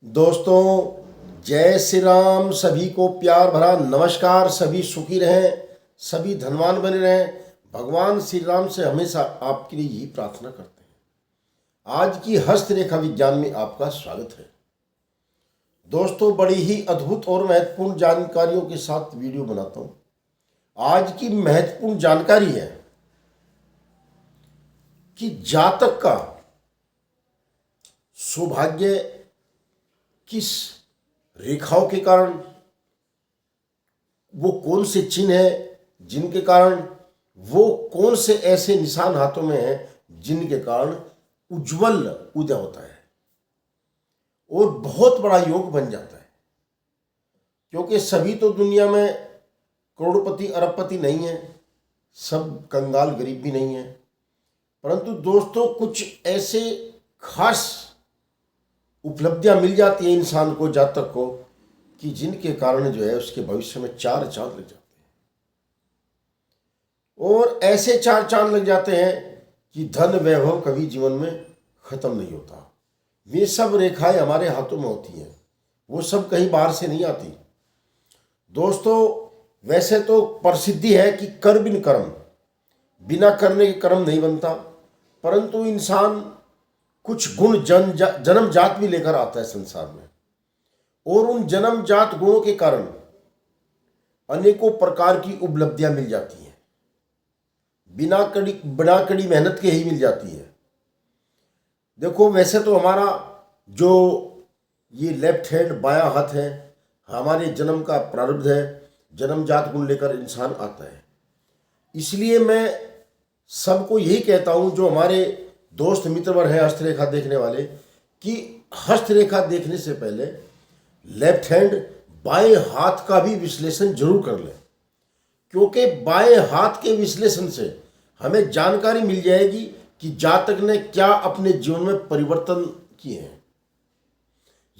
दोस्तों, जय श्री राम। सभी को प्यार भरा नमस्कार। सभी सुखी रहें, सभी धनवान बने रहें। भगवान श्री राम से हमेशा आपके लिए यही प्रार्थना करते हैं। आज की हस्तरेखा विज्ञान में आपका स्वागत है। दोस्तों, बड़ी ही अद्भुत और महत्वपूर्ण जानकारियों के साथ वीडियो बनाता हूँ। आज की महत्वपूर्ण जानकारी है कि जातक का सौभाग्य किस रेखाओं के कारण, वो कौन से चिन्ह है जिनके कारण, वो कौन से ऐसे निशान हाथों में हैं जिनके कारण उज्जवल उदय होता है और बहुत बड़ा योग बन जाता है। क्योंकि सभी तो दुनिया में करोड़पति अरबपति नहीं है, सब कंगाल गरीब भी नहीं है, परंतु दोस्तों कुछ ऐसे खास उपलब्धियां मिल जाती है इंसान को, जातक को, कि जिनके कारण जो है उसके भविष्य में चार चांद लग जाते हैं। और ऐसे चार चांद लग जाते हैं कि धन वैभव कभी जीवन में खत्म नहीं होता। वे सब रेखाएं हमारे हाथों में होती हैं, वो सब कहीं बाहर से नहीं आती। दोस्तों, वैसे तो प्रसिद्धि है कि कर बिन कर्म, बिना करने के कर्म नहीं बनता, परंतु इंसान कुछ गुण जन्म जात भी लेकर आता है संसार में, और उन जन्म जात गुणों के कारण अनेकों प्रकार की उपलब्धियां मिल जाती हैं। बिना कड़ी मेहनत के ही मिल जाती है। देखो, वैसे तो हमारा जो ये लेफ्ट हैंड बायां हाथ है, हमारे जन्म का प्रारब्ध है, जन्म जात गुण लेकर इंसान आता है। इसलिए मैं सबको यही कहता हूं, जो हमारे दोस्त मित्रवर हैं हस्तरेखा देखने वाले, कि हस्तरेखा देखने से पहले लेफ्ट हैंड बाएं हाथ का भी विश्लेषण जरूर कर लें। क्योंकि बाएं हाथ के विश्लेषण से हमें जानकारी मिल जाएगी कि जातक ने क्या अपने जीवन में परिवर्तन किए हैं।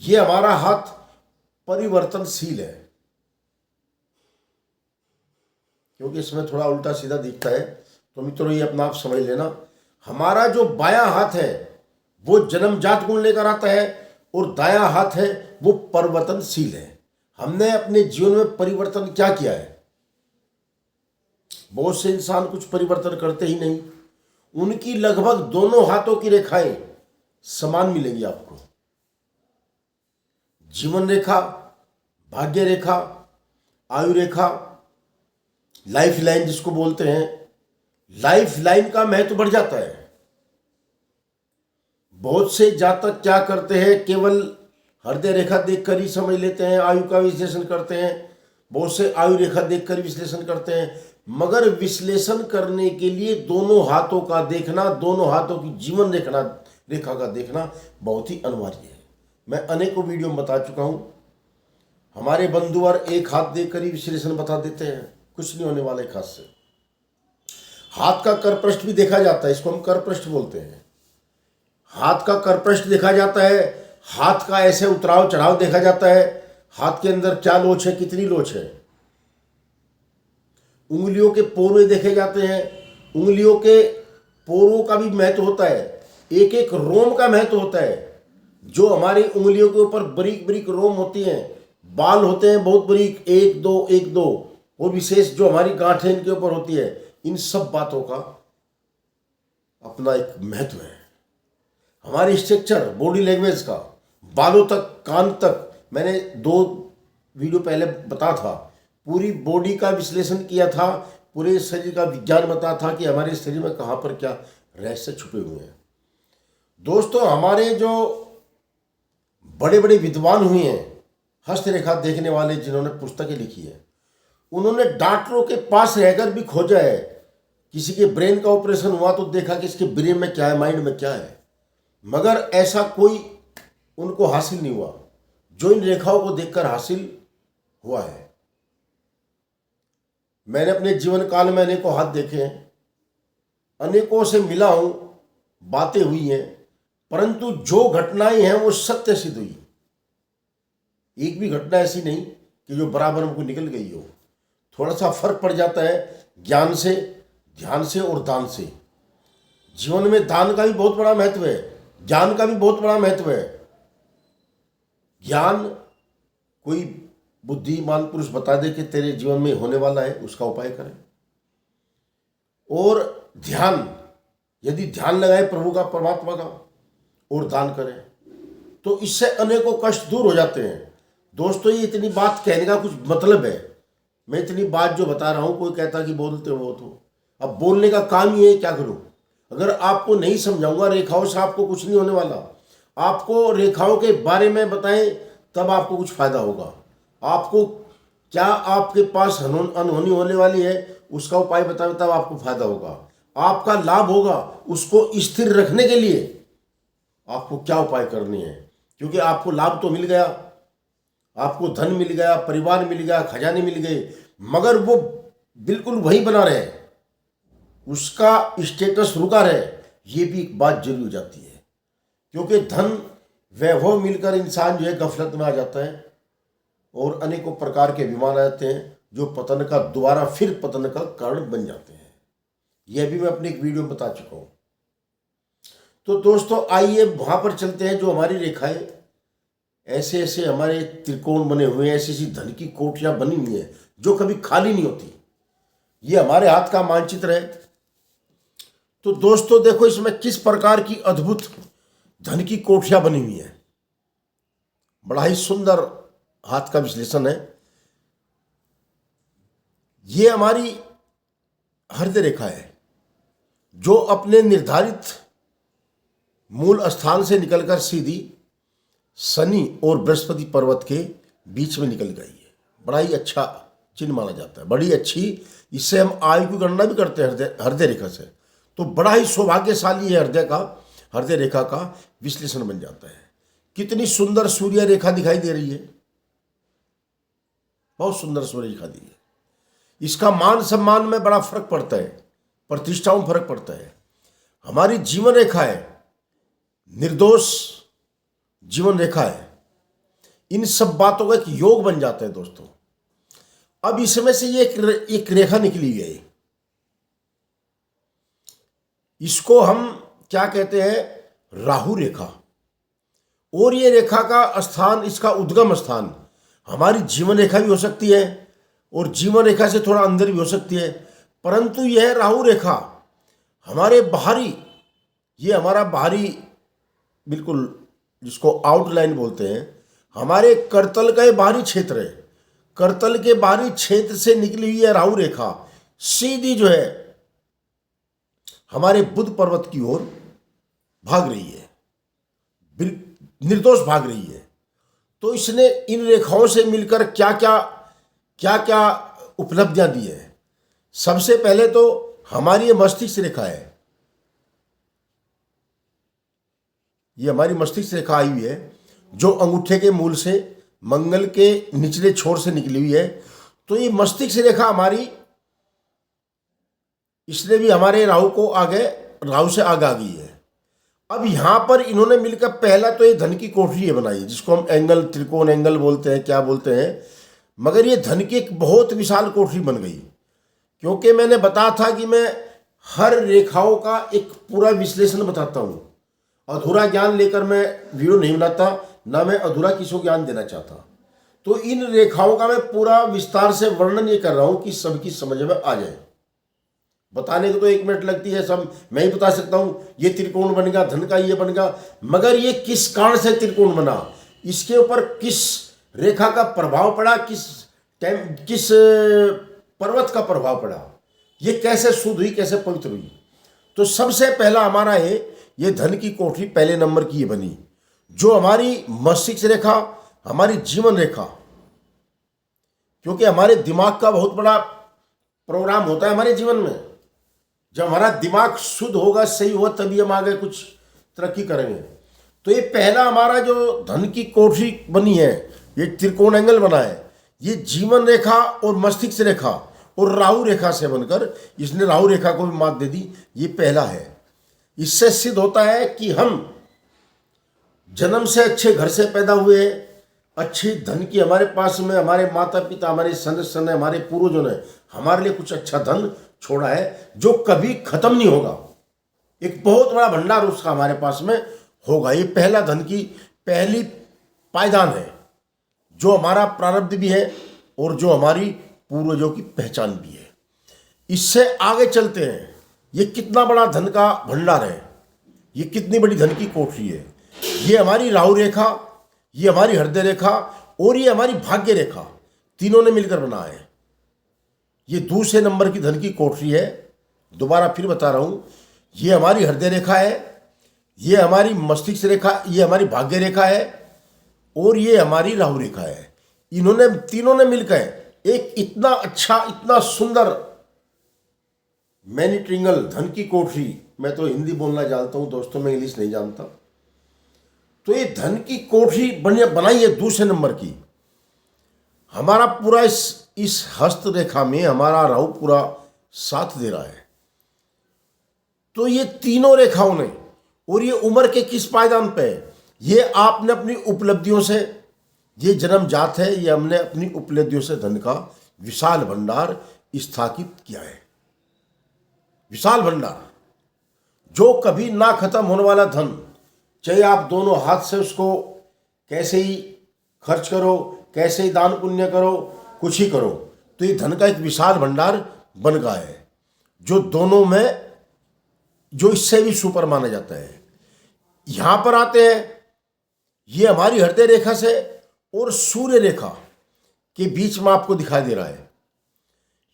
ये हमारा हाथ परिवर्तनशील है, क्योंकि इसमें थोड़ा उल्टा सीधा दिखता है, तो मित्रों ये अपना आप समझ लेना। हमारा जो बायां हाथ है वो जन्मजात गुण लेकर आता है, और दायां हाथ है वो परिवर्तनशील है। हमने अपने जीवन में परिवर्तन क्या किया है? बहुत से इंसान कुछ परिवर्तन करते ही नहीं। उनकी लगभग दोनों हाथों की रेखाएं समान मिलेंगी आपको। जीवन रेखा, भाग्य रेखा, आयु रेखा, लाइफ लाइन जिसको बोलते हैं, लाइफ लाइन का महत्व बढ़ जाता है। बहुत से जातक क्या करते हैं, केवल हृदय रेखा देखकर ही समझ लेते हैं, आयु का विश्लेषण करते हैं। बहुत से आयु रेखा देखकर विश्लेषण करते हैं, मगर विश्लेषण करने के लिए दोनों हाथों का देखना, दोनों हाथों की जीवन रेखा का देखना बहुत ही अनिवार्य है। मैं अनेकों वीडियो में बता चुका हूं। हमारे बंधुवर एक हाथ देखकर ही विश्लेषण बता देते हैं, कुछ नहीं होने वाला एक हाथ से। हाथ का करपृष्ठ भी देखा जाता है, इसको हम करपृष्ठ बोलते हैं। हाथ का करपृष्ठ देखा जाता है, हाथ का ऐसे उतराव चढ़ाव देखा जाता है, हाथ के अंदर क्या लोच है, कितनी लोच है। उंगलियों के पोरे देखे जाते हैं, उंगलियों के पोरों का भी महत्व होता है, एक एक रोम का महत्व होता है। जो हमारी उंगलियों के ऊपर बारीक बारीक रोम होती हैं, बाल होते हैं बहुत बारीक, एक दो, और विशेष जो हमारी गांठें इनके ऊपर होती है, इन सब बातों का अपना एक महत्व है। हमारी स्ट्रक्चर, बॉडी लैंग्वेज का, बालों तक, कान तक, मैंने 2 वीडियो पहले बता था, पूरी बॉडी का विश्लेषण किया था, पूरे शरीर का विज्ञान बता था कि हमारे शरीर में कहाँ पर क्या रहस्य छुपे हुए हैं। दोस्तों, हमारे जो बड़े बड़े विद्वान हुए हैं हस्तरेखा देखने वाले, जिन्होंने पुस्तकें लिखी है, उन्होंने डॉक्टरों के पास रहकर भी खोजा है। किसी के ब्रेन का ऑपरेशन हुआ तो देखा कि इसके ब्रेन में क्या है, माइंड में क्या है, मगर ऐसा कोई उनको हासिल नहीं हुआ जो इन रेखाओं को देखकर हासिल हुआ है। मैंने अपने जीवन काल में अनेकों हाथ देखे हैं, अनेकों से मिला हूं, बातें हुई हैं, परंतु जो घटनाएं हैं वो सत्य सिद्ध हुई। एक भी घटना ऐसी नहीं कि जो बराबर हमको निकल गई हो। थोड़ा सा फर्क पड़ जाता है ज्ञान से, ध्यान से और दान से। जीवन में दान का भी बहुत बड़ा महत्व है, ज्ञान का भी बहुत बड़ा महत्व है। ज्ञान कोई बुद्धिमान पुरुष बता दे कि तेरे जीवन में होने वाला है, उसका उपाय करें। और ध्यान, यदि ध्यान लगाए प्रभु का, परमात्मा का, और दान करें, तो इससे अनेकों कष्ट दूर हो जाते हैं। दोस्तों, ये इतनी बात कहने का कुछ मतलब है। मैं इतनी बात जो बता रहा हूँ, कोई कहता कि बोलते हो तो, अब बोलने का काम ही है, क्या करूँ। अगर आपको नहीं समझाऊंगा रेखाओं से, आपको कुछ नहीं होने वाला। आपको रेखाओं के बारे में बताएं तब आपको कुछ फायदा होगा। आपको क्या आपके पास अनहोनी होने वाली है उसका उपाय बताएं तब आपको फायदा होगा। आपका लाभ होगा, उसको स्थिर रखने के लिए आपको क्या उपाय करनी है। क्योंकि आपको लाभ तो मिल गया, आपको धन मिल गया, परिवार मिल गया, खजाने मिल गए, मगर वो बिल्कुल वही बना रहे, उसका स्टेटस रुका रहे, ये भी एक बात जरूरी हो जाती है। क्योंकि धन वैभव मिलकर इंसान जो है गफलत में आ जाता है और अनेकों प्रकार के बीमार आ जाते हैं, जो पतन का, दोबारा फिर पतन का कारण बन जाते हैं। यह भी मैं अपनी एक वीडियो में बता चुका हूँ। तो दोस्तों, आइए वहाँ पर चलते हैं। जो हमारी रेखाएं ऐसे ऐसे हमारे त्रिकोण बने हुए हैं, ऐसी ऐसी धन की कोठियाँ बनी हुई हैं जो कभी खाली नहीं होती, ये हमारे हाथ का मानचित्र है। तो दोस्तों देखो, इसमें किस प्रकार की अद्भुत धन की कोठियाँ बनी हुई हैं। बड़ा ही सुंदर हाथ का विश्लेषण है। ये हमारी हृदय रेखा है, जो अपने निर्धारित मूल स्थान से निकलकर सीधी शनि और बृहस्पति पर्वत के बीच में निकल गई है। बड़ा ही अच्छा चिन्ह माना जाता है, बड़ी अच्छी। इससे हम आयु की गणना भी करते हैं हृदय रेखा से। तो बड़ा ही सौभाग्यशाली है हृदय रेखा का विश्लेषण बन जाता है। कितनी सुंदर सूर्य रेखा दिखाई दे रही है, बहुत सुंदर सूर्य रेखा दी है। इसका मान सम्मान में बड़ा फर्क पड़ता है, प्रतिष्ठाओं में फर्क पड़ता है। हमारी जीवन रेखा है, निर्दोष जीवन रेखा है। इन सब बातों का एक योग बन जाता है दोस्तों। अब इसमें से ये एक रेखा निकली है, इसको हम क्या कहते हैं, राहु रेखा। और ये रेखा का स्थान, इसका उद्गम स्थान हमारी जीवन रेखा भी हो सकती है और जीवन रेखा से थोड़ा अंदर भी हो सकती है। परंतु यह राहु रेखा हमारे बाहरी, ये हमारा बाहरी बिल्कुल जिसको आउटलाइन बोलते हैं, हमारे करतल का ये बाहरी क्षेत्र है। करतल के बाहरी क्षेत्र से निकली हुई है राहु रेखा, सीधी जो है हमारे बुध पर्वत की ओर भाग रही है, निर्दोष भाग रही है। तो इसने इन रेखाओं से मिलकर क्या क्या उपलब्धियां दी है। सबसे पहले तो हमारी ये मस्तिष्क रेखा है, ये हमारी मस्तिष्क रेखा आई हुई है, जो अंगूठे के मूल से मंगल के निचले छोर से निकली हुई है। तो ये मस्तिष्क रेखा हमारी, इसने भी हमारे राहु से आगे आ गई है। अब यहां पर इन्होंने मिलकर पहला तो ये धन की कोठरी बनाई है, जिसको हम एंगल, त्रिकोण एंगल बोलते हैं, क्या बोलते हैं, मगर ये धन की एक बहुत विशाल कोठरी बन गई। क्योंकि मैंने बताया था कि मैं हर रेखाओं का एक पूरा विश्लेषण बताता हूं। अधूरा ज्ञान लेकर मैं वीडियो नहीं बनाता, ना मैं अधूरा किसी को ज्ञान देना चाहता। तो इन रेखाओं का मैं पूरा विस्तार से वर्णन ये कर रहा हूं कि सबकी समझ में आ जाए। बताने को तो 1 मिनट लगती है, सब मैं ही बता सकता हूं, ये त्रिकोण बनेगा, धन का ये बनेगा, मगर ये किस कारण से त्रिकोण बना, इसके ऊपर किस रेखा का प्रभाव पड़ा, किस पर्वत का प्रभाव पड़ा, ये कैसे शुद्ध हुई, कैसे पवित्र हुई। तो सबसे पहला हमारा ये धन की कोठरी पहले नंबर की ये बनी, जो हमारी मस्तिष्क रेखा, हमारी जीवन रेखा। क्योंकि हमारे दिमाग का बहुत बड़ा प्रोग्राम होता है हमारे जीवन में। जब हमारा दिमाग शुद्ध होगा, सही होगा, तभी हम आगे कुछ तरक्की करेंगे। तो ये पहला हमारा जो धन की कोठरी बनी है, ये त्रिकोण एंगल बना है, ये जीवन रेखा और मस्तिष्क रेखा और राहु रेखा से बनकर, इसने राहु रेखा को भी मात दे दी। ये पहला है। इससे सिद्ध होता है कि हम जन्म से अच्छे घर से पैदा हुए हैं, अच्छी धन की हमारे पास में, हमारे माता पिता, हमारे सदस्य ने, हमारे पूर्वजों ने हमारे लिए कुछ अच्छा धन छोड़ा है, जो कभी खत्म नहीं होगा। एक बहुत बड़ा भंडार उसका हमारे पास में होगा। ये पहला धन की पहली पायदान है। जो हमारा प्रारब्ध भी है और जो हमारी पूर्वजों की पहचान भी है। इससे आगे चलते हैं। ये कितना बड़ा धन का भंडार है, ये कितनी बड़ी धन की कोठरी है। ये हमारी राहु रेखा, ये हमारी हृदय रेखा और ये हमारी भाग्य रेखा, तीनों ने मिलकर बना है। ये दूसरे नंबर की धन की कोठरी है। दोबारा फिर बता रहा हूं, ये हमारी हृदय रेखा है, ये हमारी मस्तिष्क रेखा, ये हमारी भाग्य रेखा है और ये हमारी राहु रेखा है। इन्होंने तीनों ने मिलकर एक इतना अच्छा, इतना सुंदर मैनी ट्रिंगल धन की कोठरी, मैं तो हिंदी बोलना जानता हूं दोस्तों, मैं इंग्लिश नहीं जानता। तो ये धन की कोठरी बनाई है दूसरे नंबर की। हमारा पूरा इस हस्त रेखा में हमारा राहु पूरा साथ दे रहा है। तो ये तीनों रेखाओं ने, और ये उम्र के किस पायदान पे है, ये आपने अपनी उपलब्धियों से, ये जन्म जात है, ये हमने अपनी उपलब्धियों से धन का विशाल भंडार स्थापित किया है। विशाल भंडार जो कभी ना खत्म होने वाला धन, चाहे आप दोनों हाथ से उसको कैसे ही खर्च करो, कैसे ही दान पुण्य करो, कुछ ही करो, तो ये धन का एक विशाल भंडार बन गया है, जो दोनों में, जो इससे भी सुपर माना जाता है। यहां पर आते हैं, ये हमारी हृदय रेखा से और सूर्य रेखा के बीच में आपको दिखाई दे रहा है।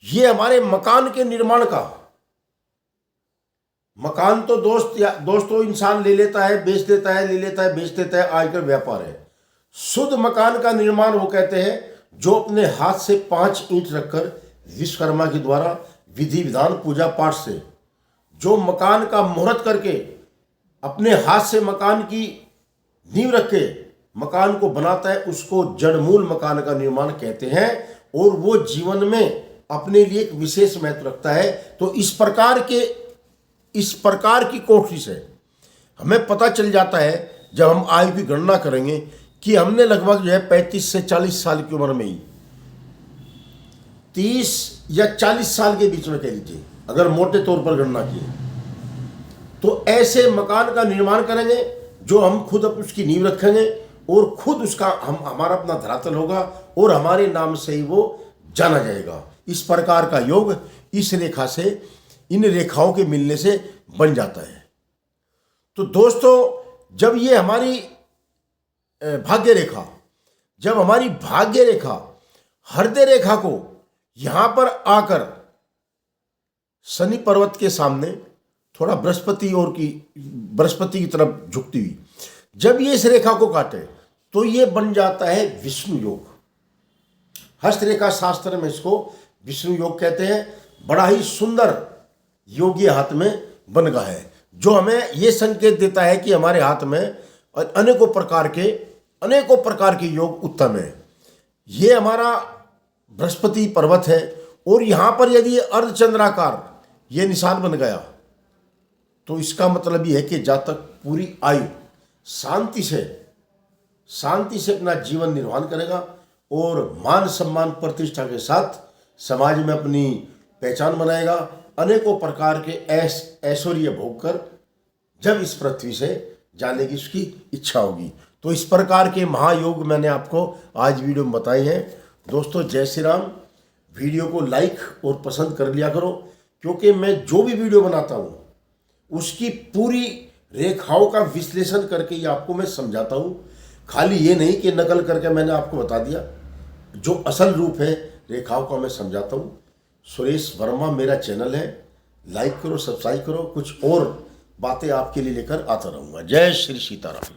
ये हमारे मकान के निर्माण का, मकान तो दोस्तों इंसान ले लेता है, बेच देता है, ले लेता है, बेच देता है, आजकल व्यापार है। शुद्ध मकान का निर्माण वो कहते हैं जो अपने हाथ से 5 ईंट रखकर विश्वकर्मा के द्वारा विधि विधान पूजा पाठ से जो मकान का मुहूर्त करके अपने हाथ से मकान की नींव रख के मकान को बनाता है, उसको जड़मूल मकान का निर्माण कहते हैं। और वो जीवन में अपने लिए एक विशेष महत्व रखता है। तो इस प्रकार की कोठरी से हमें पता चल जाता है, जब हम आयु की गणना करेंगे, कि हमने लगभग जो है 35 से 40 साल की उम्र में ही, 30 या 40 साल के बीच में कह लीजिए, अगर मोटे तौर पर गणना की, तो ऐसे मकान का निर्माण करेंगे जो हम खुद उसकी नींव रखेंगे और खुद उसका हमारा अपना धरातल होगा और हमारे नाम से ही वो जाना जाएगा। इस प्रकार का योग इस रेखा से, इन रेखाओं के मिलने से बन जाता है। तो दोस्तों, जब ये हमारी भाग्य रेखा, जब हमारी भाग्य रेखा हृदय रेखा को यहां पर आकर शनि पर्वत के सामने थोड़ा बृहस्पति की तरफ झुकती हुई, जब ये इस रेखा को काटे तो ये बन जाता है विष्णु योग। हस्तरेखा शास्त्र में इसको विष्णु योग कहते हैं। बड़ा ही सुंदर योग ये हाथ में बन गया है, जो हमें ये संकेत देता है कि हमारे हाथ में अनेकों प्रकार के योग उत्तम है। ये हमारा बृहस्पति पर्वत है और यहाँ पर यदि अर्धचंद्राकार ये निशान बन गया तो इसका मतलब ये है कि जब तक पूरी आयु शांति से अपना जीवन निर्वाह करेगा और मान सम्मान प्रतिष्ठा के साथ समाज में अपनी पहचान बनाएगा, अनेकों प्रकार के ऐश्वर्य भोग कर जब इस पृथ्वी से जाने की उसकी इच्छा होगी। तो इस प्रकार के महायोग मैंने आपको आज वीडियो में बताए हैं। दोस्तों, जय श्री राम। वीडियो को लाइक और पसंद कर लिया करो, क्योंकि मैं जो भी वीडियो बनाता हूँ उसकी पूरी रेखाओं का विश्लेषण करके ही आपको मैं समझाता हूँ। खाली ये नहीं कि नकल करके मैंने आपको बता दिया, जो असल रूप है रेखाओं का मैं समझाता हूँ। सुरेश वर्मा मेरा चैनल है, लाइक करो, सब्सक्राइब करो, कुछ और बातें आपके लिए लेकर आता रहूँगा। जय श्री सीताराम।